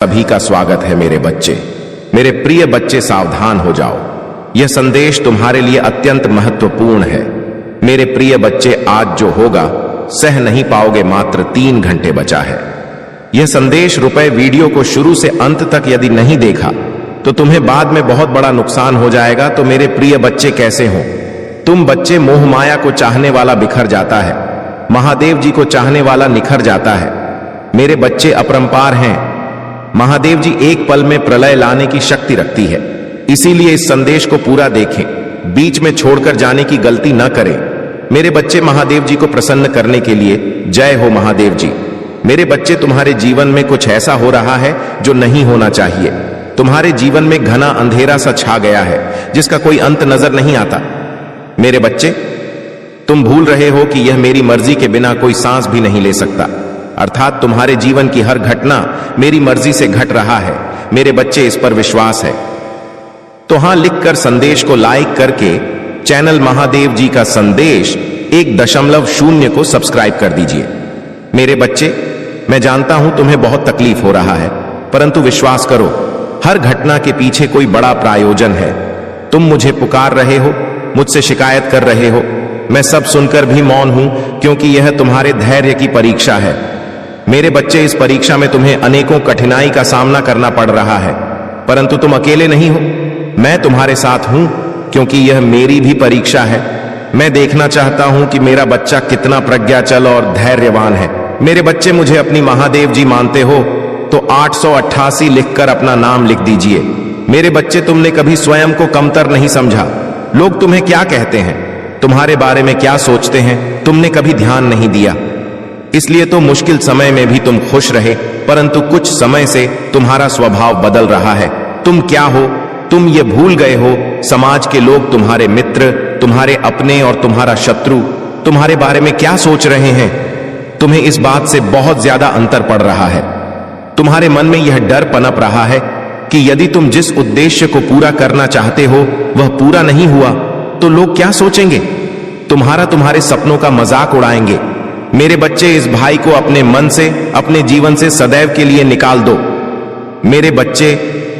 सभी का स्वागत है मेरे बच्चे। मेरे प्रिय बच्चे सावधान हो जाओ, यह संदेश तुम्हारे लिए अत्यंत महत्वपूर्ण है। मेरे प्रिय बच्चे, आज जो होगा सह नहीं पाओगे, मात्र 3 घंटे बचा है। यह संदेश रुपए वीडियो को शुरू से अंत तक यदि नहीं देखा तो तुम्हें बाद में बहुत बड़ा नुकसान हो जाएगा। तो मेरे प्रिय बच्चे कैसे हो तुम? बच्चे, मोह माया को चाहने वाला बिखर जाता है, महादेव जी को चाहने वाला निखर जाता है। मेरे बच्चे अपरंपार हैं। महादेव जी एक पल में प्रलय लाने की शक्ति रखती है, इसीलिए इस संदेश को पूरा देखें, बीच में छोड़कर जाने की गलती न करें। मेरे बच्चे, महादेव जी को प्रसन्न करने के लिए जय हो महादेव जी। मेरे बच्चे, तुम्हारे जीवन में कुछ ऐसा हो रहा है जो नहीं होना चाहिए। तुम्हारे जीवन में घना अंधेरा सा छा गया है जिसका कोई अंत नजर नहीं आता। मेरे बच्चे, तुम भूल रहे हो कि यह मेरी मर्जी के बिना कोई सांस भी नहीं ले सकता, अर्थात तुम्हारे जीवन की हर घटना मेरी मर्जी से घट रहा है। मेरे बच्चे, इस पर विश्वास है तो हां लिखकर संदेश को लाइक करके चैनल महादेव जी का संदेश 1.0 को सब्सक्राइब कर दीजिए। मेरे बच्चे, मैं जानता हूं तुम्हें बहुत तकलीफ हो रहा है, परंतु विश्वास करो, हर घटना के पीछे कोई बड़ा प्रायोजन है। तुम मुझे पुकार रहे हो, मुझसे शिकायत कर रहे हो, मैं सब सुनकर भी मौन हूं, क्योंकि यह तुम्हारे धैर्य की परीक्षा है। मेरे बच्चे, इस परीक्षा में तुम्हें अनेकों कठिनाई का सामना करना पड़ रहा है, परंतु तुम अकेले नहीं हो, मैं तुम्हारे साथ हूं, क्योंकि यह मेरी भी परीक्षा है। मैं देखना चाहता हूं कि मेरा बच्चा कितना प्रज्ञाचल और धैर्यवान है। मेरे बच्चे, मुझे अपनी महादेव जी मानते हो तो 888 लिखकर अपना नाम लिख दीजिए। मेरे बच्चे, तुमने कभी स्वयं को कमतर नहीं समझा। लोग तुम्हें क्या कहते हैं, तुम्हारे बारे में क्या सोचते हैं, तुमने कभी ध्यान नहीं दिया। इसलिए तो मुश्किल समय में भी तुम खुश रहे, परंतु कुछ समय से तुम्हारा स्वभाव बदल रहा है। तुम क्या हो, तुम ये भूल गए हो, समाज के लोग, तुम्हारे मित्र, तुम्हारे अपने और तुम्हारा शत्रु तुम्हारे बारे में क्या सोच रहे हैं। तुम्हें इस बात से बहुत ज्यादा अंतर पड़ रहा है। तुम्हारे मन में यह डर पनप रहा है कि यदि तुम जिस उद्देश्य को पूरा करना चाहते हो वह पूरा नहीं हुआ तो लोग क्या सोचेंगे, तुम्हारे सपनों का मजाक उड़ाएंगे। मेरे बच्चे, इस भाई को अपने मन से, अपने जीवन से सदैव के लिए निकाल दो। मेरे बच्चे,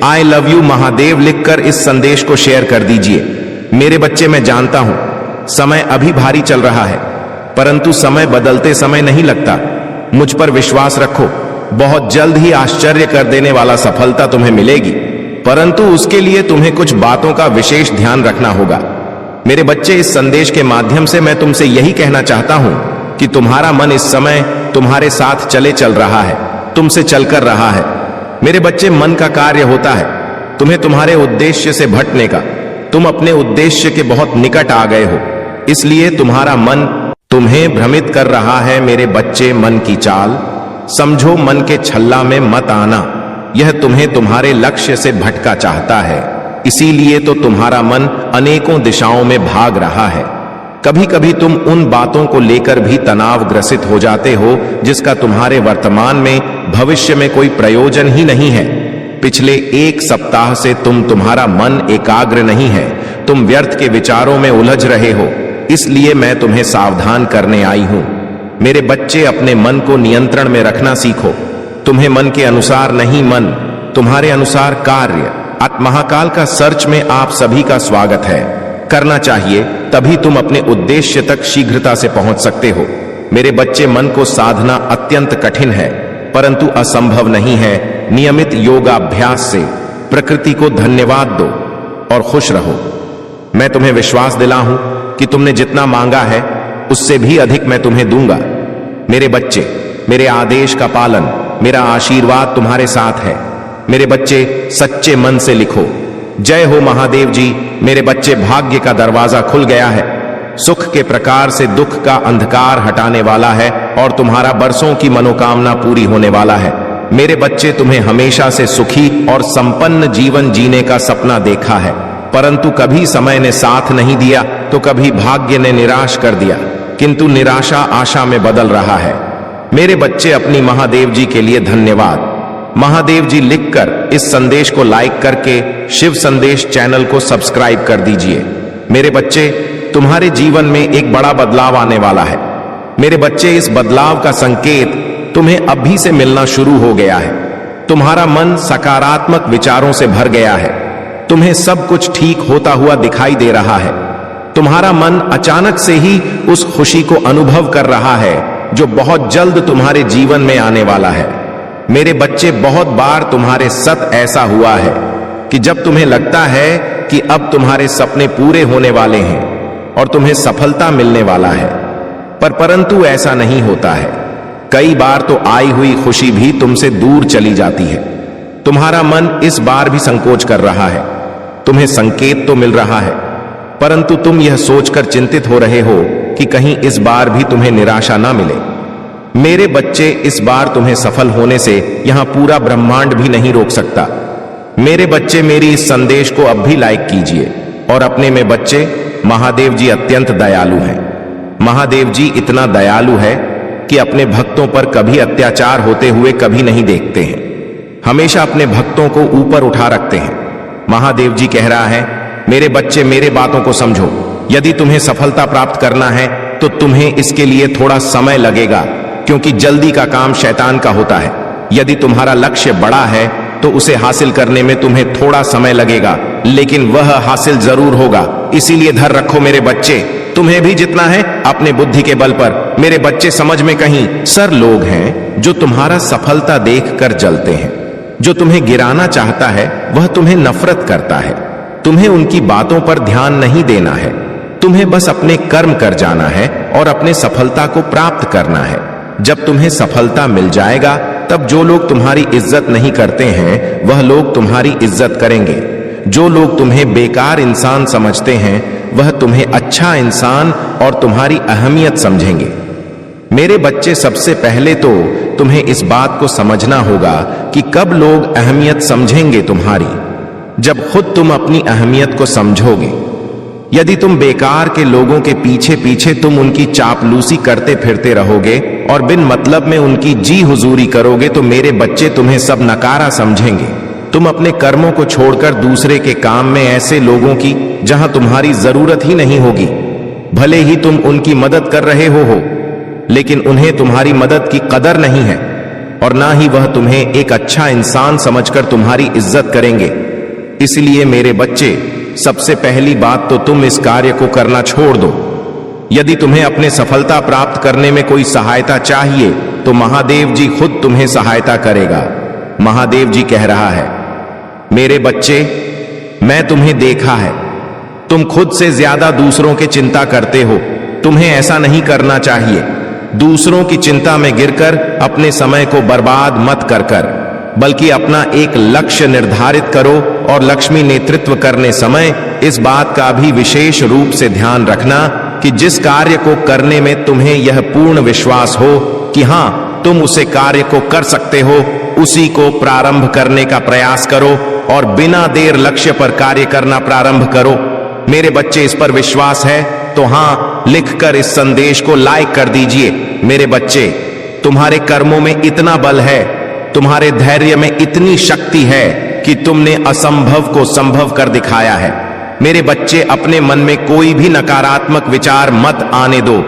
आई लव यू महादेव लिखकर इस संदेश को शेयर कर दीजिए। मेरे बच्चे, मैं जानता हूं समय अभी भारी चल रहा है, परंतु समय बदलते समय नहीं लगता। मुझ पर विश्वास रखो, बहुत जल्द ही आश्चर्य कर देने वाला सफलता तुम्हें मिलेगी, परंतु उसके लिए तुम्हें कुछ बातों का विशेष ध्यान रखना होगा। मेरे बच्चे, इस संदेश के माध्यम से मैं तुमसे यही कहना चाहता हूं कि तुम्हारा मन इस समय तुम्हारे साथ चल रहा है, तुमसे चलकर रहा है। मेरे बच्चे, मन का कार्य होता है तुम्हें तुम्हारे उद्देश्य से भटकने का। तुम अपने उद्देश्य के बहुत निकट आ गए हो, इसलिए तुम्हारा मन तुम्हें भ्रमित कर रहा है। मेरे बच्चे, मन की चाल समझो, मन के छल्ला में मत आना। यह तुम्हें तुम्हारे लक्ष्य से भटका चाहता है, इसीलिए तो तुम्हारा मन अनेकों दिशाओं में भाग रहा है। कभी कभी तुम उन बातों को लेकर भी तनाव ग्रसित हो जाते हो जिसका तुम्हारे वर्तमान में, भविष्य में कोई प्रयोजन ही नहीं है। पिछले 1 सप्ताह से तुम्हारा मन एकाग्र नहीं है, तुम व्यर्थ के विचारों में उलझ रहे हो, इसलिए मैं तुम्हें सावधान करने आई हूं। मेरे बच्चे, अपने मन को नियंत्रण में रखना सीखो। तुम्हें मन के अनुसार नहीं, मन तुम्हारे अनुसार कार्य। महाकाल का सर्च में आप सभी का स्वागत है। करना चाहिए, तभी तुम अपने उद्देश्य तक शीघ्रता से पहुंच सकते हो। मेरे बच्चे, मन को साधना अत्यंत कठिन है, परंतु असंभव नहीं है। नियमित योगाभ्यास से प्रकृति को धन्यवाद दो और खुश रहो। मैं तुम्हें विश्वास दिलाऊं कि तुमने जितना मांगा है उससे भी अधिक मैं तुम्हें दूंगा। मेरे बच्चे, मेरे आदेश का पालन, मेरा आशीर्वाद तुम्हारे साथ है। मेरे बच्चे, सच्चे मन से लिखो, जय हो महादेव जी। मेरे बच्चे, भाग्य का दरवाजा खुल गया है। सुख के प्रकार से दुख का अंधकार हटाने वाला है और तुम्हारा बरसों की मनोकामना पूरी होने वाला है। मेरे बच्चे, तुम्हें हमेशा से सुखी और संपन्न जीवन जीने का सपना देखा है, परंतु कभी समय ने साथ नहीं दिया तो कभी भाग्य ने निराश कर दिया, किंतु निराशा आशा में बदल रहा है। मेरे बच्चे, अपनी महादेव जी के लिए धन्यवाद। महादेव जी लिखकर इस संदेश को लाइक करके शिव संदेश चैनल को सब्सक्राइब कर दीजिए। मेरे बच्चे, तुम्हारे जीवन में एक बड़ा बदलाव आने वाला है। मेरे बच्चे, इस बदलाव का संकेत तुम्हें अभी से मिलना शुरू हो गया है। तुम्हारा मन सकारात्मक विचारों से भर गया है। तुम्हें सब कुछ ठीक होता हुआ दिखाई दे रहा है। तुम्हारा मन अचानक से ही उस खुशी को अनुभव कर रहा है जो बहुत जल्द तुम्हारे जीवन में आने वाला है। मेरे बच्चे, बहुत बार तुम्हारे साथ ऐसा हुआ है कि जब तुम्हें लगता है कि अब तुम्हारे सपने पूरे होने वाले हैं और तुम्हें सफलता मिलने वाला है, परंतु ऐसा नहीं होता है। कई बार तो आई हुई खुशी भी तुमसे दूर चली जाती है। तुम्हारा मन इस बार भी संकोच कर रहा है। तुम्हें संकेत तो मिल रहा है, परंतु तुम यह सोचकर चिंतित हो रहे हो कि कहीं इस बार भी तुम्हें निराशा ना मिले। मेरे बच्चे, इस बार तुम्हें सफल होने से यहां पूरा ब्रह्मांड भी नहीं रोक सकता। मेरे बच्चे, मेरी इस संदेश को अब भी लाइक कीजिए और अपने में बच्चे, महादेव जी अत्यंत दयालु हैं। महादेव जी इतना दयालु है कि अपने भक्तों पर कभी अत्याचार होते हुए कभी नहीं देखते हैं। हमेशा अपने भक्तों को ऊपर उठा रखते हैं। महादेव जी कह रहा है, मेरे बच्चे, मेरे बातों को समझो। यदि तुम्हें सफलता प्राप्त करना है तो तुम्हें इसके लिए थोड़ा समय लगेगा, क्योंकि जल्दी का काम शैतान का होता है। यदि तुम्हारा लक्ष्य बड़ा है तो उसे हासिल करने में तुम्हें थोड़ा समय लगेगा, लेकिन वह हासिल जरूर होगा। इसीलिए धैर्य रखो मेरे बच्चे। तुम्हें भी जितना है अपने बुद्धि के बल पर। मेरे बच्चे, समझ में कहीं सर लोग हैं जो तुम्हारा सफलता देखकर जलते हैं। जो तुम्हें गिराना चाहता है वह तुम्हें नफरत करता है। तुम्हें उनकी बातों पर ध्यान नहीं देना है। तुम्हें बस अपने कर्म कर जाना है और अपने सफलता को प्राप्त करना है। जब तुम्हें सफलता मिल जाएगा तब जो लोग तुम्हारी इज्जत नहीं करते हैं वह लोग तुम्हारी इज्जत करेंगे। जो लोग तुम्हें बेकार इंसान समझते हैं वह तुम्हें अच्छा इंसान और तुम्हारी अहमियत समझेंगे। मेरे बच्चे, सबसे पहले तो तुम्हें इस बात को समझना होगा कि कब लोग अहमियत समझेंगे तुम्हारी, जब खुद तुम अपनी अहमियत को समझोगे। यदि तुम बेकार के लोगों के पीछे पीछे तुम उनकी चापलूसी करते फिरते रहोगे और बिन मतलब में उनकी जी हुजूरी करोगे तो मेरे बच्चे तुम्हें सब नकारा समझेंगे। तुम अपने कर्मों को छोड़कर दूसरे के काम में ऐसे लोगों की जहां तुम्हारी जरूरत ही नहीं होगी, भले ही तुम उनकी मदद कर रहे हो, लेकिन उन्हें तुम्हारी मदद की कदर नहीं है और ना ही वह तुम्हें एक अच्छा इंसान समझकर तुम्हारी इज्जत करेंगे। इसलिए मेरे बच्चे, सबसे पहली बात तो तुम इस कार्य को करना छोड़ दो। यदि तुम्हें अपने सफलता प्राप्त करने में कोई सहायता चाहिए तो महादेव जी खुद तुम्हें सहायता करेगा। महादेव जी कह रहा है, मेरे बच्चे, मैं तुम्हें देखा है, तुम खुद से ज्यादा दूसरों की चिंता करते हो। तुम्हें ऐसा नहीं करना चाहिए। दूसरों की चिंता में गिरकर अपने समय को बर्बाद मत कर, बल्कि अपना एक लक्ष्य निर्धारित करो और लक्ष्मी नेतृत्व करने समय इस बात का भी विशेष रूप से ध्यान रखना कि जिस कार्य को करने में तुम्हें यह पूर्ण विश्वास हो कि हां, तुम उसे कार्य को कर सकते हो, उसी को प्रारंभ करने का प्रयास करो और बिना देर लक्ष्य पर कार्य करना प्रारंभ करो। मेरे बच्चे, इस पर विश्वास है तो हां लिखकर इस संदेश को लाइक कर दीजिए। मेरे बच्चे, तुम्हारे कर्मों में इतना बल है, तुम्हारे धैर्य में इतनी शक्ति है कि तुमने असंभव को संभव कर दिखाया है। मेरे बच्चे, अपने मन में कोई भी नकारात्मक विचार मत आने दो,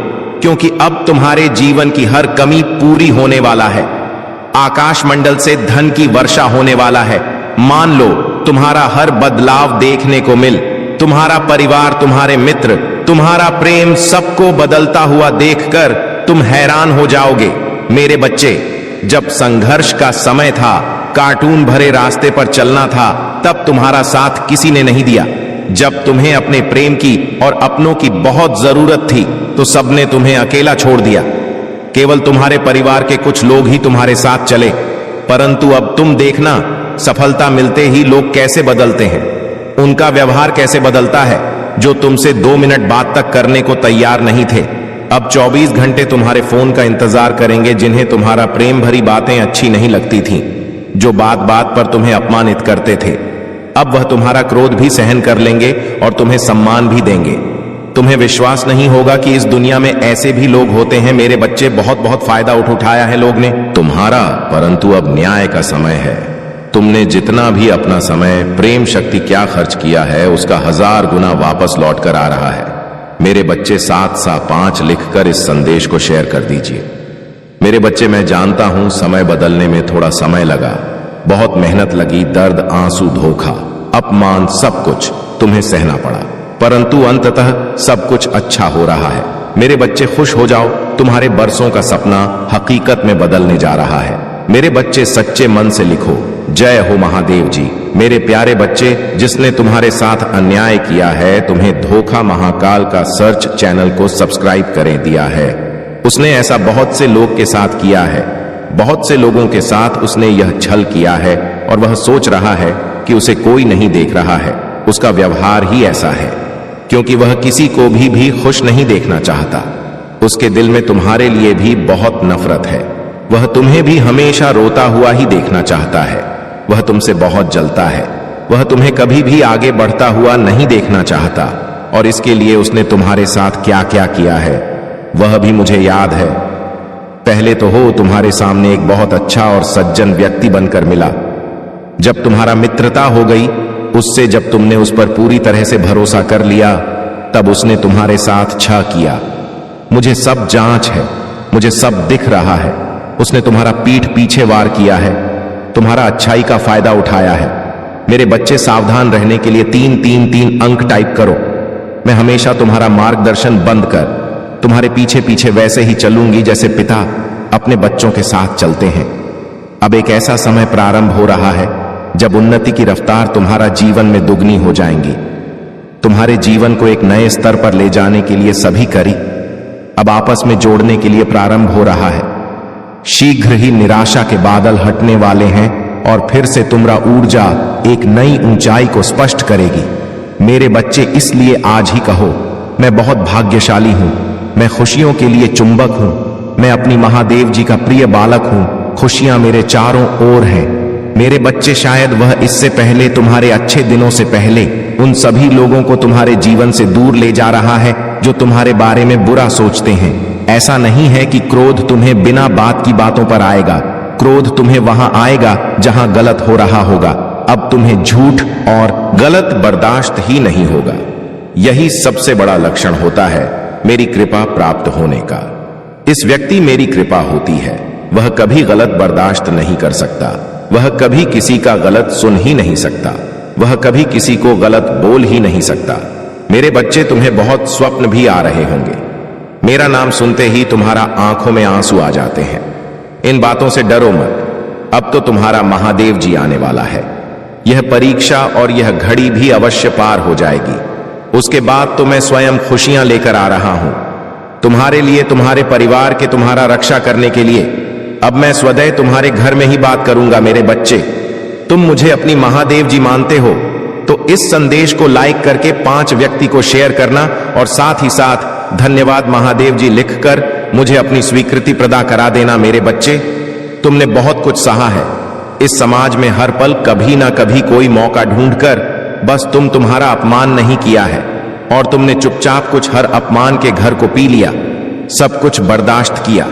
क्योंकि अब तुम्हारे जीवन की हर कमी पूरी होने वाला है। आकाश मंडल से धन की वर्षा होने वाला है। मान लो तुम्हारा हर बदलाव देखने को मिल, तुम्हारा परिवार, तुम्हारे मित्र, तुम्हारा प्रेम, सबको बदलता हुआ देखकर तुम हैरान हो जाओगे। मेरे बच्चे, जब संघर्ष का समय था, कार्टून भरे रास्ते पर चलना था, तब तुम्हारा साथ किसी ने नहीं दिया। जब तुम्हें अपने प्रेम की और अपनों की बहुत जरूरत थी तो सबने तुम्हें अकेला छोड़ दिया। केवल तुम्हारे परिवार के कुछ लोग ही तुम्हारे साथ चले। परंतु अब तुम देखना, सफलता मिलते ही लोग कैसे बदलते हैं, उनका व्यवहार कैसे बदलता है। जो तुमसे 2 मिनट बात तक करने को तैयार नहीं थे, अब 24 घंटे तुम्हारे फोन का इंतजार करेंगे। जिन्हें तुम्हारा प्रेम भरी बातें अच्छी नहीं लगती थीं, जो बात बात पर तुम्हें अपमानित करते थे, अब वह तुम्हारा क्रोध भी सहन कर लेंगे और तुम्हें सम्मान भी देंगे। तुम्हें विश्वास नहीं होगा कि इस दुनिया में ऐसे भी लोग होते हैं। मेरे बच्चे, बहुत बहुत फायदा उठाया है लोग ने तुम्हारा, परंतु अब न्याय का समय है। तुमने जितना भी अपना समय, प्रेम शक्ति क्या खर्च किया है, उसका 1000 गुना वापस लौट कर आ रहा है। मेरे बच्चे, 7/5 लिखकर इस संदेश को शेयर कर दीजिए। मेरे बच्चे, मैं जानता हूं समय बदलने में थोड़ा समय लगा, बहुत मेहनत लगी, दर्द, आंसू, धोखा, अपमान, सब कुछ तुम्हें सहना पड़ा, परंतु अंततः सब कुछ अच्छा हो रहा है। मेरे बच्चे खुश हो जाओ, तुम्हारे बरसों का सपना हकीकत में बदलने जा रहा है। मेरे बच्चे सच्चे मन से लिखो, जय हो महादेव जी। मेरे प्यारे बच्चे, जिसने तुम्हारे साथ अन्याय किया है, तुम्हें धोखा महाकाल का सर्च चैनल को सब्सक्राइब करें दिया है। उसने ऐसा बहुत से लोग के साथ किया है, बहुत से लोगों के साथ उसने यह छल किया है और वह सोच रहा है कि उसे कोई नहीं देख रहा है। उसका व्यवहार ही ऐसा है, क्योंकि वह किसी को भी खुश नहीं देखना चाहता। उसके दिल में तुम्हारे लिए भी बहुत नफरत है। वह तुम्हें भी हमेशा रोता हुआ ही देखना चाहता है। वह तुमसे बहुत जलता है। वह तुम्हें कभी भी आगे बढ़ता हुआ नहीं देखना चाहता, और इसके लिए उसने तुम्हारे साथ क्या क्या किया है वह भी मुझे याद है। पहले तो हो तुम्हारे सामने एक बहुत अच्छा और सज्जन व्यक्ति बनकर मिला। जब तुम्हारा मित्रता हो गई, उससे जब तुमने उस पर पूरी तरह से भरोसा कर लिया, तब उसने तुम्हारे साथ छल किया। मुझे सब जांच है, मुझे सब दिख रहा है। उसने तुम्हारा पीठ पीछे वार किया है, तुम्हारा अच्छाई का फायदा उठाया है। मेरे बच्चे, सावधान रहने के लिए 3-3-3 अंक टाइप करो। मैं हमेशा तुम्हारा मार्गदर्शन बंद कर तुम्हारे पीछे पीछे वैसे ही चलूंगी जैसे पिता अपने बच्चों के साथ चलते हैं। अब एक ऐसा समय प्रारंभ हो रहा है जब उन्नति की रफ्तार तुम्हारा जीवन में दुगनी हो जाएंगी। तुम्हारे जीवन को एक नए स्तर पर ले जाने के लिए सभी करी अब आपस में जोड़ने के लिए प्रारंभ हो रहा है। शीघ्र ही निराशा के बादल हटने वाले हैं और फिर से तुम्हारा ऊर्जा एक नई ऊंचाई को स्पष्ट करेगी। मेरे बच्चे, इसलिए आज ही कहो, मैं बहुत भाग्यशाली हूं, मैं खुशियों के लिए चुंबक हूं, मैं अपनी महादेव जी का प्रिय बालक हूं, खुशियां मेरे चारों ओर हैं। मेरे बच्चे, शायद वह इससे पहले, तुम्हारे अच्छे दिनों से पहले, उन सभी लोगों को तुम्हारे जीवन से दूर ले जा रहा है जो तुम्हारे बारे में बुरा सोचते हैं। ऐसा नहीं है कि क्रोध तुम्हें बिना बात की बातों पर आएगा। क्रोध तुम्हें वहां आएगा जहां गलत हो रहा होगा। अब तुम्हें झूठ और गलत बर्दाश्त ही नहीं होगा। यही सबसे बड़ा लक्षण होता है मेरी कृपा प्राप्त होने का। इस व्यक्ति मेरी कृपा होती है, वह कभी गलत बर्दाश्त नहीं कर सकता, वह कभी किसी का गलत सुन ही नहीं सकता, वह कभी किसी को गलत बोल ही नहीं सकता। मेरे बच्चे, तुम्हें बहुत स्वप्न भी आ रहे होंगे। मेरा नाम सुनते ही तुम्हारा आंखों में आंसू आ जाते हैं। इन बातों से डरो मत, अब तो तुम्हारा महादेव जी आने वाला है। यह परीक्षा और यह घड़ी भी अवश्य पार हो जाएगी। उसके बाद तो मैं स्वयं खुशियां लेकर आ रहा हूं तुम्हारे लिए, तुम्हारे परिवार के, तुम्हारा रक्षा करने के लिए। अब मैं स्वतः तुम्हारे घर में ही बात करूंगा। मेरे बच्चे, तुम मुझे अपनी महादेव जी मानते हो तो इस संदेश को लाइक करके 5 व्यक्ति को शेयर करना और साथ ही साथ धन्यवाद महादेव जी लिखकर मुझे अपनी स्वीकृति प्रदान करा देना। मेरे बच्चे, तुमने बहुत कुछ सहा है इस समाज में। हर पल कभी ना कभी कोई मौका ढूंढकर बस तुम्हारा अपमान नहीं किया है, और तुमने चुपचाप कुछ हर अपमान के घर को पी लिया, सब कुछ बर्दाश्त किया।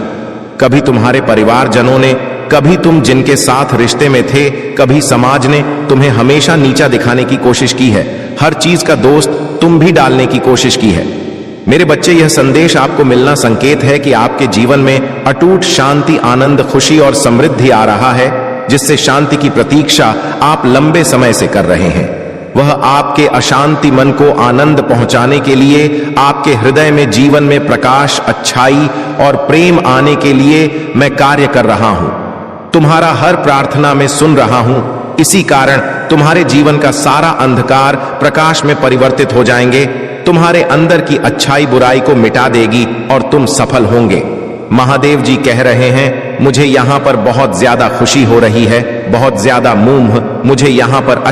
कभी तुम्हारे परिवारजनों ने, कभी तुम जिनके साथ रिश्ते में थे, कभी समाज ने तुम्हें हमेशा नीचा दिखाने की कोशिश की है। हर चीज का दोस्त तुम भी डालने की कोशिश की है। मेरे बच्चे, यह संदेश आपको मिलना संकेत है कि आपके जीवन में अटूट शांति, आनंद, खुशी और समृद्धि आ रहा है, जिससे शांति की प्रतीक्षा आप लंबे समय से कर रहे हैं। वह आपके अशांति मन को आनंद पहुंचाने के लिए, आपके हृदय में जीवन में प्रकाश, अच्छाई और प्रेम आने के लिए मैं कार्य कर रहा हूं। तुम्हारा हर प्रार्थना में सुन रहा हूं। इसी कारण तुम्हारे जीवन का सारा अंधकार प्रकाश में परिवर्तित हो जाएंगे। तुम्हारे अंदर की अच्छाई बुराई को मिटा देगी और तुम सफल होंगे। महादेव जी कह रहे हैं, मुझे यहाँ पर बहुत ज्यादा खुशी हो रही है, बहुत ज्यादा मुझे यहाँ पर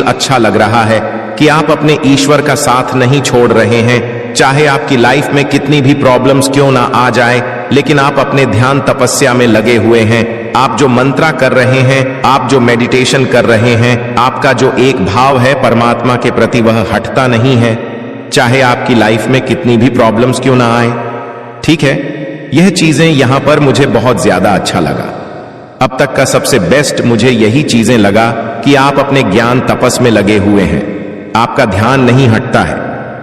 अच्छा लग रहा है कि आप अपने ईश्वर का साथ नहीं छोड़ रहे हैं। चाहे आपकी लाइफ में कितनी भी प्रॉब्लम्स क्यों ना आ जाए, लेकिन आप अपने ध्यान तपस्या में लगे हुए हैं। आप जो मंत्रा कर रहे हैं, आप जो मेडिटेशन कर रहे हैं, आपका जो एक भाव है परमात्मा के प्रति, वह हटता नहीं है, चाहे आपकी लाइफ में कितनी भी प्रॉब्लम्स क्यों ना आए। ठीक है, यह चीजें यहां पर मुझे बहुत ज्यादा अच्छा लगा। अब तक का सबसे बेस्ट मुझे यही चीजें लगा कि आप अपने ज्ञान तपस में लगे हुए हैं, आपका ध्यान नहीं हटता है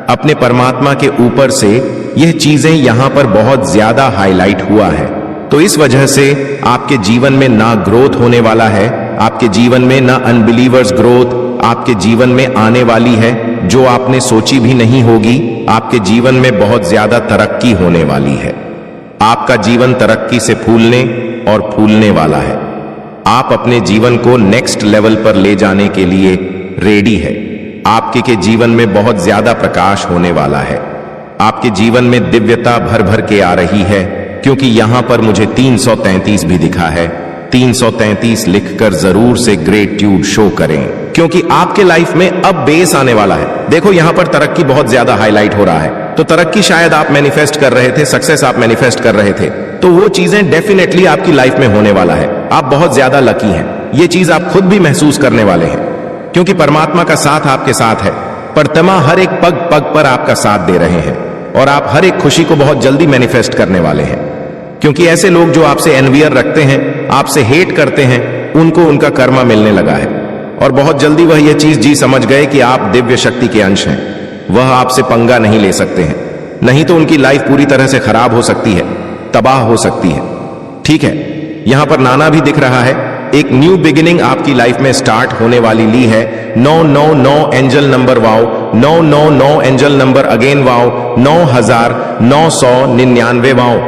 अपने परमात्मा के ऊपर से। यह चीजें यहां पर बहुत ज्यादा हाईलाइट हुआ है, तो इस वजह से आपके जीवन में ना ग्रोथ होने वाला है, आपके जीवन में ना अनबिलीवर्स ग्रोथ आपके जीवन में आने वाली है जो आपने सोची भी नहीं होगी। आपके जीवन में बहुत ज्यादा तरक्की होने वाली है। आपका जीवन तरक्की से फूलने और फूलने वाला है। आप अपने जीवन को नेक्स्ट लेवल पर ले जाने के लिए रेडी है। आपके के जीवन में बहुत ज्यादा प्रकाश होने वाला है। आपके जीवन में दिव्यता भर भर के आ रही है, क्योंकि यहां पर मुझे 333 भी दिखा है। 333 लिखकर जरूर से ग्रेटिट्यूड शो करें, क्योंकि आपके लाइफ में अब बेस आने वाला है। देखो यहां पर तरक्की बहुत ज्यादा हाईलाइट हो रहा है। तो तरक्की शायद आप मैनिफेस्ट कर रहे थे, सक्सेस आप मैनिफेस्ट कर रहे थे, तो वो चीजें डेफिनेटली आपकी लाइफ में होने वाला है। आप बहुत ज्यादा लकी हैं। ये चीज आप खुद भी महसूस करने वाले हैं, क्योंकि परमात्मा का साथ आपके साथ है। परमात्मा हर एक पग पग पर आपका साथ दे रहे हैं और आप हर एक खुशी को बहुत जल्दी मैनिफेस्ट करने वाले हैं। क्योंकि ऐसे लोग जो आपसे एनवियर रखते हैं, आपसे हेट करते हैं, उनको उनका कर्मा मिलने लगा है और बहुत जल्दी वह यह चीज जी समझ गए कि आप दिव्य शक्ति के अंश हैं। वह आपसे पंगा नहीं ले सकते हैं, नहीं तो उनकी लाइफ पूरी तरह से खराब हो सकती है, तबाह हो सकती है। ठीक है, यहां पर नाना भी दिख रहा है। एक न्यू बिगिनिंग आपकी लाइफ में स्टार्ट होने वाली ली है। 999 angel number wow, 999 angel number again wow, 9999 wow.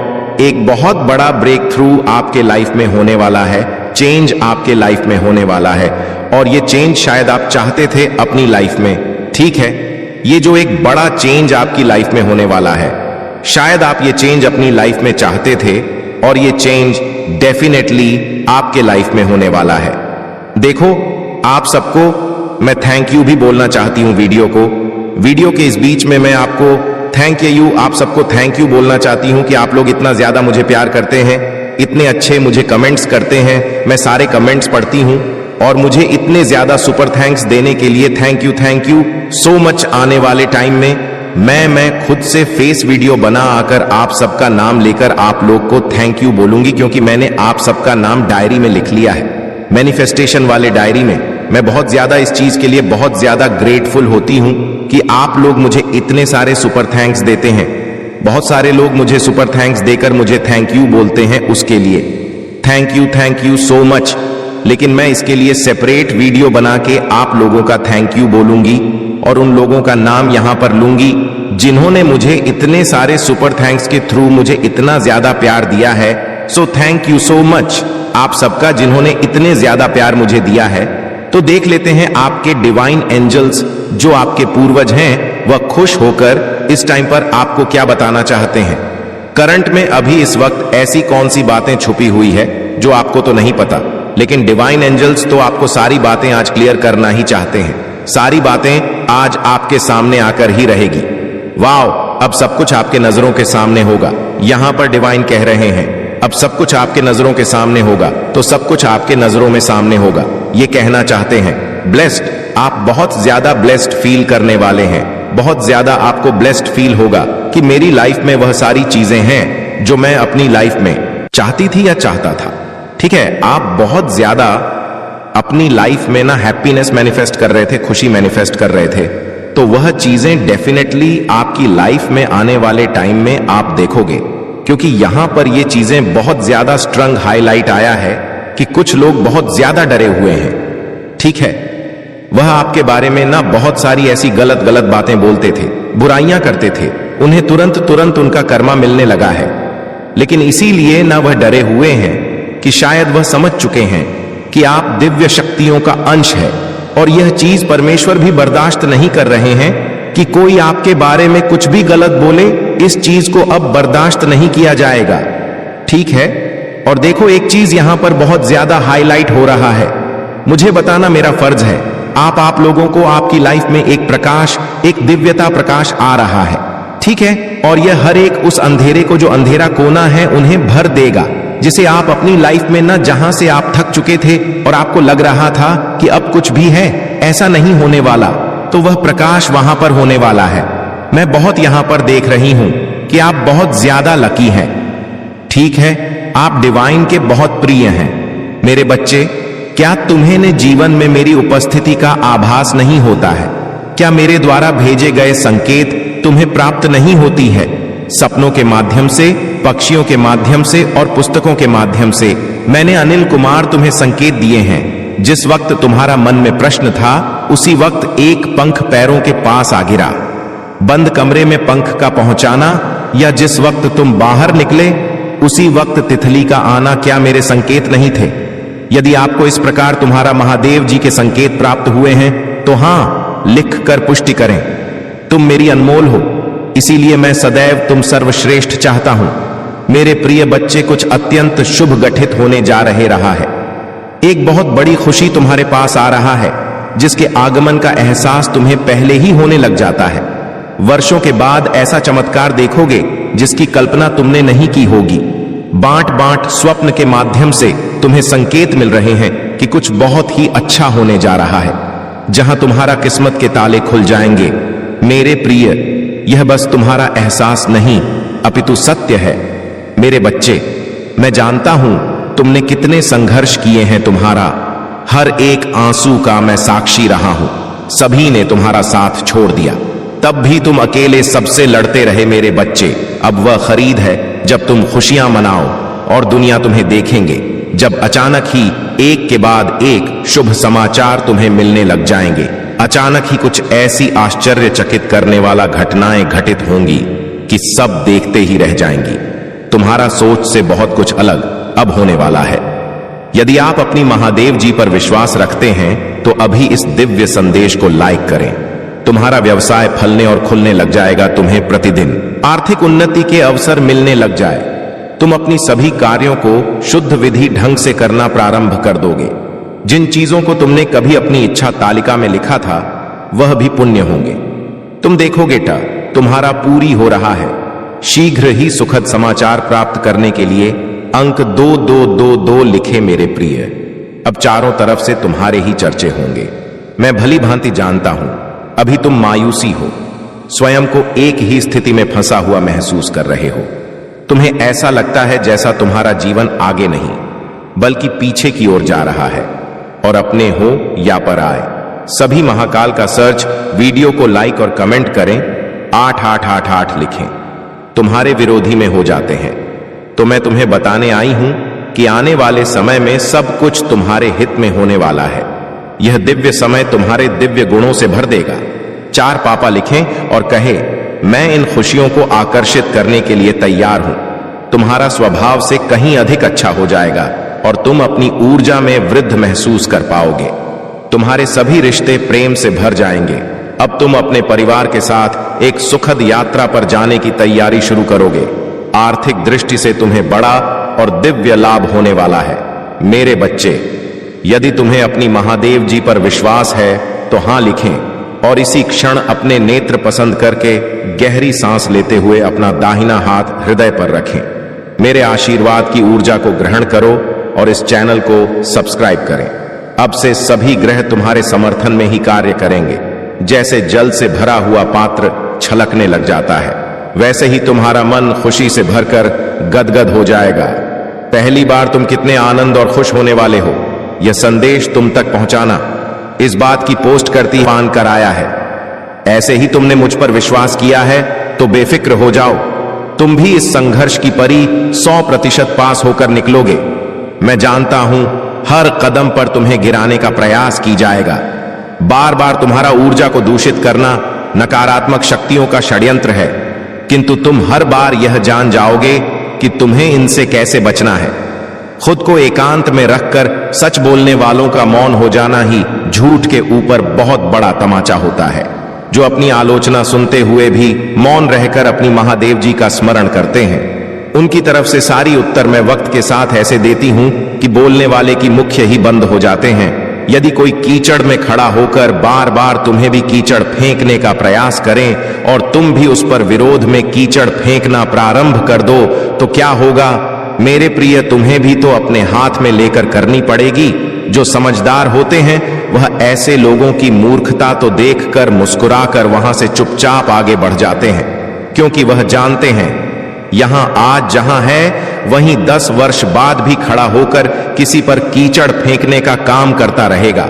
एक बहुत बड़ा ब्रेक थ्रू आपके लाइफ में होने वाला है। चेंज आपके लाइफ में होने वाला है और ये चेंज शायद आप चाहते थे अपनी लाइफ में। ठीक है, ये जो एक बड़ा चेंज आपकी लाइफ में होने वाला है, शायद आप ये चेंज अपनी लाइफ में चाहते थे और ये चेंज डेफिनेटली आपके लाइफ में होने वाला है। देखो, आप सबको मैं थैंक यू भी बोलना चाहती हूं। वीडियो के इस बीच में मैं आपको आप सबको थैंक यू बोलना चाहती हूं कि आप लोग इतना ज्यादा मुझे प्यार करते हैं, इतने अच्छे मुझे कमेंट्स करते हैं। मैं सारे कमेंट्स पढ़ती हूं और मुझे इतने ज्यादा सुपर थैंक्स देने के लिए थैंक यू सो मच। आने वाले टाइम में मैं खुद से फेस वीडियो बना आकर आप सबका नाम लेकर आप लोग को थैंक यू बोलूंगी, क्योंकि मैंने आप सबका नाम डायरी में लिख लिया है, मैनिफेस्टेशन वाले डायरी में। मैं बहुत ज्यादा इस चीज के लिए बहुत ज्यादा ग्रेटफुल होती हूं कि आप लोग मुझे इतने सारे सुपर थैंक्स देते हैं। बहुत सारे लोग मुझे सुपर थैंक्स देकर मुझे थैंक यू बोलते हैं, उसके लिए थैंक यू सो मच। लेकिन मैं इसके लिए सेपरेट वीडियो बना के आप लोगों का थैंक यू बोलूंगी और उन लोगों का नाम यहां पर लूंगी जिन्होंने मुझे इतने सारे सुपर थैंक्स के थ्रू मुझे इतना ज्यादा प्यार दिया है। So thank you so much आप सबका, जिन्होंने इतने ज्यादा प्यार मुझे दिया है। तो देख लेते हैं आपके डिवाइन एंजल्स जो आपके पूर्वज हैं, वह खुश होकर इस टाइम पर आपको क्या बताना चाहते हैं। करंट में अभी इस वक्त ऐसी कौन सी बातें छुपी हुई है जो आपको तो नहीं पता, लेकिन डिवाइन एंजल्स तो आपको सारी बातें आज क्लियर करना ही चाहते हैं। सारी बातें आज आपके सामने आकर ही रहेगी। वाओ, अब सब कुछ आपके नजरों के सामने होगा। यहां पर डिवाइन कह रहे हैं अब सब कुछ आपके नजरों के सामने होगा, तो सब कुछ आपके नजरों में सामने होगा। ये कहना चाहते हैं ब्लेस्ड, आप बहुत ज्यादा ब्लेस्ड फील करने वाले हैं। बहुत ज्यादा आपको ब्लेस्ड फील होगा कि मेरी लाइफ में वह सारी चीजें हैं जो मैं अपनी लाइफ में चाहती थी या चाहता था। ठीक है, आप बहुत ज्यादा अपनी लाइफ में ना हैप्पीनेस मैनिफेस्ट कर रहे थे, खुशी मैनिफेस्ट कर रहे थे, तो वह चीजें डेफिनेटली आपकी लाइफ में आने वाले टाइम में आप देखोगे, क्योंकि यहां पर ये चीजें बहुत ज्यादा स्ट्रंग हाईलाइट आया है कि कुछ लोग बहुत ज्यादा डरे हुए हैं। ठीक है, वह आपके बारे में ना बहुत सारी ऐसी गलत बातें बोलते थे, बुराइयां करते थे, उन्हें तुरंत उनका कर्मा मिलने लगा है। लेकिन इसीलिए ना वह डरे हुए हैं कि शायद वह समझ चुके हैं कि आप दिव्य शक्तियों का अंश है, और यह चीज परमेश्वर भी बर्दाश्त नहीं कर रहे हैं कि कोई आपके बारे में कुछ भी गलत बोले। इस चीज को अब बर्दाश्त नहीं किया जाएगा। ठीक है, और देखो एक चीज यहां पर बहुत ज्यादा हाईलाइट हो रहा है, मुझे बताना मेरा फर्ज है। आप लोगों को आपकी लाइफ में एक प्रकाश, एक दिव्यता प्रकाश आ रहा है। ठीक है, और यह हर एक उस अंधेरे को, जो अंधेरा कोना है, उन्हें भर देगा, जिसे आप अपनी लाइफ में न जहां से आप थक चुके थे और आपको लग रहा था कि अब कुछ भी है, ऐसा नहीं होने वाला, तो वह प्रकाश वहां पर होने वाला है। मैं बहुत यहां पर देख रही हूं कि आप बहुत ज्यादा लकी हैं। ठीक है, आप डिवाइन के बहुत प्रिय हैं। मेरे बच्चे, क्या तुम्हें ने जीवन में मेरी उपस्थिति का आभास नहीं होता है? क्या मेरे द्वारा भेजे गए संकेत तुम्हें प्राप्त नहीं होती है? सपनों के माध्यम से, पक्षियों के माध्यम से और पुस्तकों के माध्यम से मैंने अनिल कुमार तुम्हें संकेत दिए हैं। जिस वक्त तुम्हारा मन में प्रश्न था उसी वक्त एक पंख पैरों के पास आ गिरा। बंद कमरे में पंख का पहुंचाना या जिस वक्त तुम बाहर निकले उसी वक्त तितली का आना क्या मेरे संकेत नहीं थे? यदि आपको इस प्रकार तुम्हारा महादेव जी के संकेत प्राप्त हुए हैं तो हां लिख कर पुष्टि करें। तुम मेरी अनमोल हो, इसीलिए मैं सदैव तुम सर्वश्रेष्ठ चाहता हूं। मेरे प्रिय बच्चे, कुछ अत्यंत शुभ गठित होने जा रहा है। एक बहुत बड़ी खुशी तुम्हारे पास आ रहा है जिसके आगमन का एहसास तुम्हें पहले ही होने लग जाता है। वर्षों के बाद ऐसा चमत्कार देखोगे जिसकी कल्पना तुमने नहीं की होगी। बांट बांट स्वप्न के माध्यम से तुम्हें संकेत मिल रहे हैं कि कुछ बहुत ही अच्छा होने जा रहा है, जहां तुम्हारा किस्मत के ताले खुल जाएंगे। मेरे प्रिय, यह बस तुम्हारा एहसास नहीं अपितु सत्य है। मेरे बच्चे, मैं जानता हूं तुमने कितने संघर्ष किए हैं। तुम्हारा हर एक आंसू का मैं साक्षी रहा हूं। सभी ने तुम्हारा साथ छोड़ दिया, तब भी तुम अकेले सबसे लड़ते रहे। मेरे बच्चे, अब वह खरीद है जब तुम खुशियां मनाओ और दुनिया तुम्हें देखेंगे, जब अचानक ही एक के बाद एक शुभ समाचार तुम्हें मिलने लग जाएंगे। अचानक ही कुछ ऐसी आश्चर्यचकित करने वाला घटनाएं घटित होंगी कि सब देखते ही रह जाएंगी। तुम्हारा सोच से बहुत कुछ अलग अब होने वाला है। यदि आप अपनी महादेव जी पर विश्वास रखते हैं तो अभी इस दिव्य संदेश को लाइक करें। तुम्हारा व्यवसाय फलने और खुलने लग जाएगा। तुम्हें प्रतिदिन आर्थिक उन्नति के अवसर मिलने लग जाए। तुम अपनी सभी कार्यों को शुद्ध विधि ढंग से करना प्रारंभ कर दोगे। जिन चीजों को तुमने कभी अपनी इच्छा तालिका में लिखा था वह भी पुण्य होंगे। तुम देखोगे तुम्हारा पूरी हो रहा है। शीघ्र ही सुखद समाचार प्राप्त करने के लिए अंक 2222 लिखे। मेरे प्रिय, अब चारों तरफ से तुम्हारे ही चर्चे होंगे। मैं भली भांति जानता हूं अभी तुम मायूसी हो, स्वयं को एक ही स्थिति में फंसा हुआ महसूस कर रहे हो। तुम्हें ऐसा लगता है जैसा तुम्हारा जीवन आगे नहीं बल्कि पीछे की ओर जा रहा है, और अपने हो या पर आए सभी महाकाल का सर्च। वीडियो को लाइक और कमेंट करें, 8888 लिखें। तुम्हारे विरोधी में हो जाते हैं तो मैं तुम्हें बताने आई हूं कि आने वाले समय में सब कुछ तुम्हारे हित में होने वाला है। यह दिव्य समय तुम्हारे दिव्य गुणों से भर देगा। 4 पापा लिखें और कहे, मैं इन खुशियों को आकर्षित करने के लिए तैयार हूं। तुम्हारा स्वभाव से कहीं अधिक अच्छा हो जाएगा और तुम अपनी ऊर्जा में वृद्धि महसूस कर पाओगे। तुम्हारे सभी रिश्ते प्रेम से भर जाएंगे। अब तुम अपने परिवार के साथ एक सुखद यात्रा पर जाने की तैयारी शुरू करोगे। आर्थिक दृष्टि से तुम्हें बड़ा और दिव्य लाभ होने वाला है। मेरे बच्चे, यदि तुम्हें अपनी महादेव जी पर विश्वास है तो हां लिखें और इसी क्षण अपने नेत्र पसंद करके गहरी सांस लेते हुए अपना दाहिना हाथ हृदय पर रखें। मेरे आशीर्वाद की ऊर्जा को ग्रहण करो और इस चैनल को सब्सक्राइब करें। अब से सभी ग्रह तुम्हारे समर्थन में ही कार्य करेंगे। जैसे जल से भरा हुआ पात्र छलकने लग जाता है, वैसे ही तुम्हारा मन खुशी से भरकर गदगद हो जाएगा। पहली बार तुम कितने आनंद और खुश होने वाले हो, यह संदेश तुम तक पहुंचाना इस बात की पोस्ट करती मान कर आया है। ऐसे ही तुमने मुझ पर विश्वास किया है तो बेफिक्र हो जाओ। तुम भी इस संघर्ष की परी 100% पास होकर निकलोगे। मैं जानता हूं हर कदम पर तुम्हें गिराने का प्रयास की जाएगा। बार बार तुम्हारा ऊर्जा को दूषित करना नकारात्मक शक्तियों का षड्यंत्र है, किंतु तुम हर बार यह जान जाओगे कि तुम्हें इनसे कैसे बचना है। खुद को एकांत में रखकर सच बोलने वालों का मौन हो जाना ही झूठ के ऊपर बहुत बड़ा तमाचा होता है। जो अपनी आलोचना सुनते हुए भी मौन रहकर अपनी महादेव जी का स्मरण करते हैं, उनकी तरफ से सारी उत्तर मैं वक्त के साथ ऐसे देती हूं कि बोलने वाले की मुख्य ही बंद हो जाते हैं। यदि कोई कीचड़ में खड़ा होकर बार बार तुम्हें भी कीचड़ फेंकने का प्रयास करें और तुम भी उस पर विरोध में कीचड़ फेंकना प्रारंभ कर दो तो क्या होगा? मेरे प्रिय, तुम्हें भी तो अपने हाथ में लेकर करनी पड़ेगी। जो समझदार होते हैं वह ऐसे लोगों की मूर्खता तो देखकर मुस्कुराकर वहां से चुपचाप आगे बढ़ जाते हैं, क्योंकि वह जानते हैं यहां आज जहां है वहीं 10 वर्ष बाद भी खड़ा होकर किसी पर कीचड़ फेंकने का काम करता रहेगा।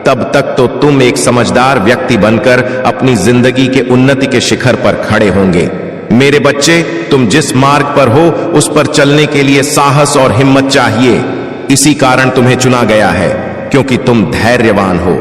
तब तक तो तुम एक समझदार व्यक्ति बनकर अपनी जिंदगी के उन्नति के शिखर पर खड़े होंगे। मेरे बच्चे, तुम जिस मार्ग पर हो उस पर चलने के लिए साहस और हिम्मत चाहिए। इसी कारण तुम्हें चुना गया है। क्योंकि तुम धैर्यवान हो।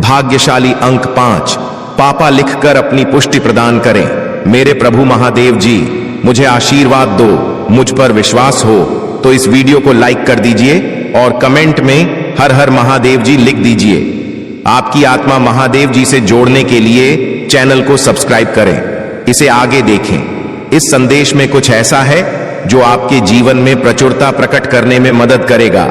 भाग्यशाली अंक 5, पापा लिखकर अपनी पुष्टि प्रदान करें। मेरे प्रभु महादेव जी, मुझे आशीर्वाद दो, मुझ पर विश्वास हो तो इस वीडियो को लाइक कर दीजिए और कमेंट में हर हर महादेव जी लिख दीजिए। आपकी आत्मा महादेव जी से जोड़ने के लिए चैनल को सब्सक्राइब करें, इसे आगे देखें। इस संदेश में कुछ ऐसा है जो आपके जीवन में प्रचुरता प्रकट करने में मदद करेगा।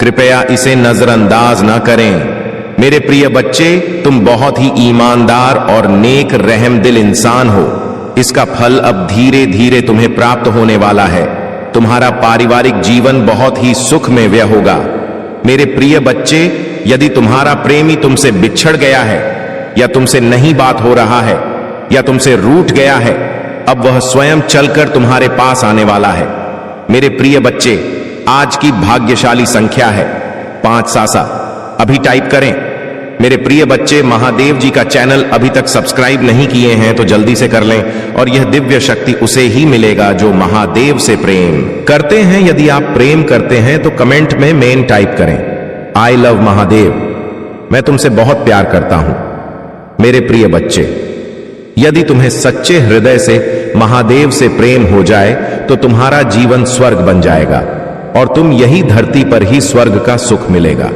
कृपया इसे नजरअंदाज ना करें। मेरे प्रिय बच्चे, तुम बहुत ही ईमानदार और नेक रहम दिल इंसान हो। इसका फल अब धीरे धीरे तुम्हें प्राप्त होने वाला है। तुम्हारा पारिवारिक जीवन बहुत ही सुख में व्यय होगा। मेरे प्रिय बच्चे, यदि तुम्हारा प्रेमी तुमसे बिछड़ गया है या तुमसे नहीं बात हो रहा है या तुमसे रूठ गया है, अब वह स्वयं चलकर तुम्हारे पास आने वाला है। मेरे प्रिय बच्चे, आज की भाग्यशाली संख्या है 5 अभी टाइप करें। मेरे प्रिय बच्चे, महादेव जी का चैनल अभी तक सब्सक्राइब नहीं किए हैं तो जल्दी से कर लें और यह दिव्य शक्ति उसे ही मिलेगा जो महादेव से प्रेम करते हैं। यदि आप प्रेम करते हैं तो कमेंट में मेन टाइप करें, आई लव महादेव, मैं तुमसे बहुत प्यार करता हूं। मेरे प्रिय बच्चे, यदि तुम्हें सच्चे हृदय से महादेव से प्रेम हो जाए तो तुम्हारा जीवन स्वर्ग बन जाएगा और तुम यही धरती पर ही स्वर्ग का सुख मिलेगा।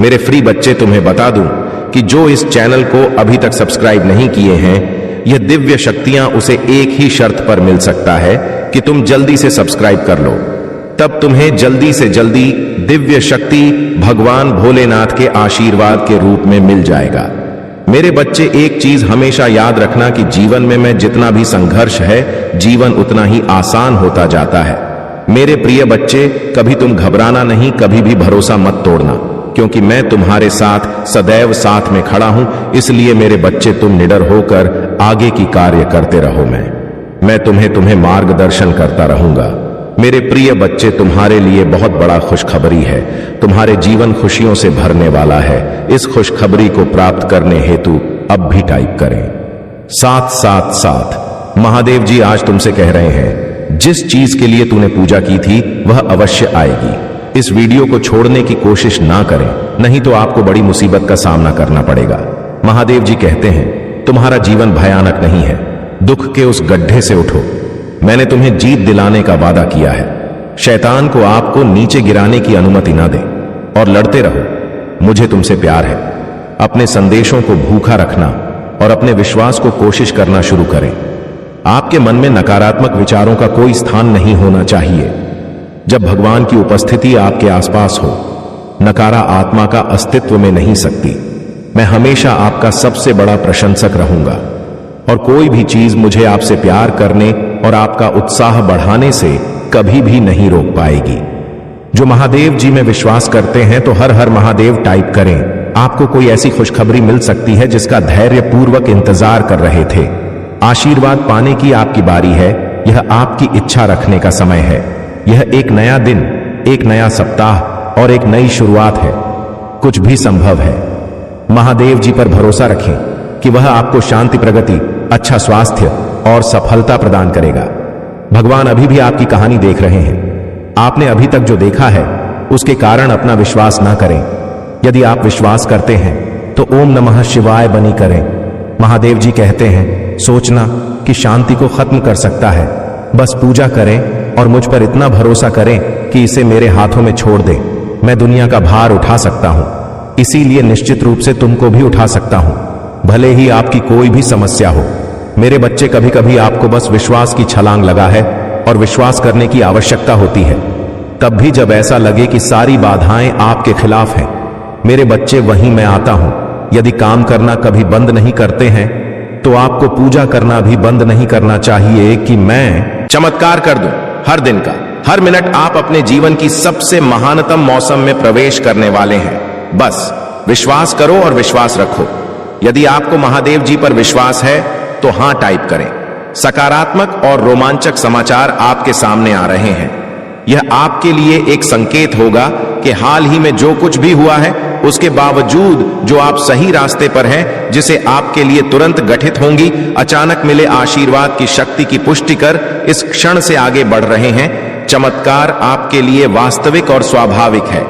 मेरे फ्री बच्चे, तुम्हें बता दूं कि जो इस चैनल को अभी तक सब्सक्राइब नहीं किए हैं, यह दिव्य शक्तियां उसे एक ही शर्त पर मिल सकता है कि तुम जल्दी से सब्सक्राइब कर लो। तब तुम्हें जल्दी से जल्दी दिव्य शक्ति भगवान भोलेनाथ के आशीर्वाद के रूप में मिल जाएगा। मेरे बच्चे, एक चीज हमेशा याद रखना कि जीवन में जितना भी संघर्ष है, जीवन उतना ही आसान होता जाता है। मेरे प्रिय बच्चे, कभी तुम घबराना नहीं, कभी भी भरोसा मत तोड़ना, क्योंकि मैं तुम्हारे साथ सदैव साथ में खड़ा हूं। इसलिए मेरे बच्चे, तुम निडर होकर आगे की कार्य करते रहो। मैं तुम्हें मार्गदर्शन करता रहूंगा। मेरे प्रिय बच्चे, तुम्हारे लिए बहुत बड़ा खुशखबरी है। तुम्हारे जीवन खुशियों से भरने वाला है। इस खुशखबरी को प्राप्त करने हेतु अब भी टाइप करें 777। महादेव जी आज तुमसे कह रहे हैं, जिस चीज के लिए तूने पूजा की थी वह अवश्य आएगी। इस वीडियो को छोड़ने की कोशिश ना करें, नहीं तो आपको बड़ी मुसीबत का सामना करना पड़ेगा। महादेव जी कहते हैं, तुम्हारा जीवन भयानक नहीं है। दुख के उस गड्ढे से उठो। मैंने तुम्हें जीत दिलाने का वादा किया है। शैतान को आपको नीचे गिराने की अनुमति ना दें और लड़ते रहो। मुझे तुमसे प्यार है। अपने संदेशों को भूखा रखना और अपने विश्वास को कोशिश करना शुरू करें। आपके मन में नकारात्मक विचारों का कोई स्थान नहीं होना चाहिए। जब भगवान की उपस्थिति आपके आसपास हो, नकारा आत्मा का अस्तित्व में नहीं सकती। मैं हमेशा आपका सबसे बड़ा प्रशंसक रहूंगा और कोई भी चीज मुझे आपसे प्यार करने और आपका उत्साह बढ़ाने से कभी भी नहीं रोक पाएगी। जो महादेव जी में विश्वास करते हैं तो हर हर महादेव टाइप करें। आपको कोई ऐसी खुशखबरी मिल सकती है जिसका धैर्य पूर्वक इंतजार कर रहे थे। आशीर्वाद पाने की आपकी बारी है। यह आपकी इच्छा रखने का समय है। यह एक नया दिन, एक नया सप्ताह और एक नई शुरुआत है। कुछ भी संभव है। महादेव जी पर भरोसा रखें कि वह आपको शांति, प्रगति, अच्छा स्वास्थ्य और सफलता प्रदान करेगा। भगवान अभी भी आपकी कहानी देख रहे हैं। आपने अभी तक जो देखा है उसके कारण अपना विश्वास ना करें। यदि आप विश्वास करते हैं तो ओम नमः शिवाय बनी करें। महादेव जी कहते हैं, सोचना कि शांति को खत्म कर सकता है। बस पूजा करें और मुझ पर इतना भरोसा करें कि इसे मेरे हाथों में छोड़ दें। मैं दुनिया का भार उठा सकता हूं, इसीलिए निश्चित रूप से तुमको भी उठा सकता हूं, भले ही आपकी कोई भी समस्या हो। मेरे बच्चे, कभी कभी आपको बस विश्वास की छलांग लगा है और विश्वास करने की आवश्यकता होती है। तब भी जब ऐसा लगे कि सारी बाधाएं आपके खिलाफ हैं, मेरे बच्चे, वहीं मैं आता हूं। यदि काम करना कभी बंद नहीं करते हैं तो आपको पूजा करना भी बंद नहीं करना चाहिए कि मैं चमत्कार कर दूं। हर दिन का हर मिनट आप अपने जीवन की सबसे महानतम मौसम में प्रवेश करने वाले हैं। बस विश्वास करो और विश्वास रखो। यदि आपको महादेव जी पर विश्वास है तो हां टाइप करें। सकारात्मक और रोमांचक समाचार आपके सामने आ रहे हैं। यह आपके लिए एक संकेत होगा कि हाल ही में जो कुछ भी हुआ है उसके बावजूद जो आप सही रास्ते पर हैं, जिसे आपके लिए तुरंत गठित होंगी अचानक मिले आशीर्वाद की शक्ति की पुष्टि कर इस क्षण से आगे बढ़ रहे हैं। चमत्कार आपके लिए वास्तविक और स्वाभाविक है।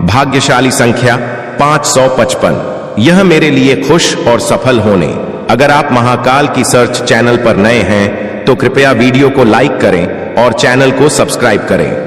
भाग्यशाली संख्या 555। यह मेरे लिए खुश और सफल होने। अगर आप महाकाल की सर्च चैनल पर नए हैं तो कृपया वीडियो को लाइक करें और चैनल को सब्सक्राइब करें।